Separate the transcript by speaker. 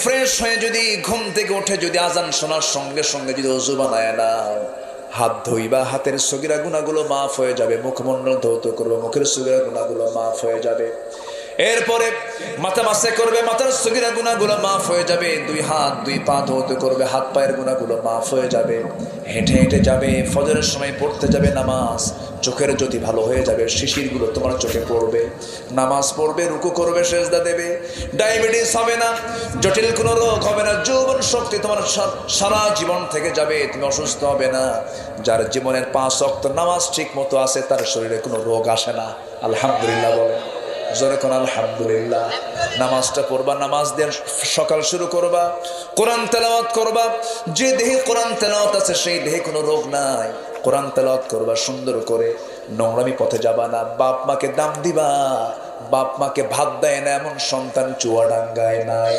Speaker 1: Fresh হয়ে যদি ঘুম থেকে উঠে যদি আজান শোনার সঙ্গে সঙ্গে যদি ওযু বানায় নাও, হাত ধুইবা, হাতের সগীরা গুনাহগুলো মাফ হয়ে যাবে। মুখমণ্ডল ধৌত করবে, মুখের সগীরা গুনাহগুলো মাফ হয়ে যাবে। এরপরে মাথা মাসে করবে, মাথার সগীরা গুনাহগুলো মাফ হয়ে যাবে। দুই হাত দুই পা ধৌত করবে, হাত পায়ের গুনাহগুলো মাফ হয়ে যাবে। হেঁটে হেঁটে যাবে, ফজরের সময় পড়তে যাবে নামাজ, চোখের জ্যোতি ভালো হয়ে যাবে, শিশিরগুলো তোমার চোখে পড়বে, নামাজ পড়বে, রুকু করবে, সেজদা দেবে। ডায়াবেটিস হবে না, জটিল কোনো রোগ হবে না, যৌবন শক্তি তোমার সারা জীবন থেকে যাবে, তুমি অসুস্থ হবে না। যার জীবনের 5 ওয়াক্ত নামাজ ঠিক মতো আছে, তার শরীরে কোনো রোগ আসে না। আলহামদুলিল্লাহ বলে, জোরে কোন আলহামদুলিল্লাহ। নামাজটা পড়বা, নামাজ দিয়ে সকাল শুরু করবা, কোরআন তেলাওয়াত করবা। যে দেহে কোরআন তেলাওয়াত আছে সেই দেহে কোনো রোগ নাই। কোরআন তেলাওয়াত করবা সুন্দর করে, নোংরামি পথে যাবা না। বাপ মাকে দাম দিবা, বাপ মাকে ভাত দেয় না এমন সন্তান চুয়াডাঙ্গায় নাই।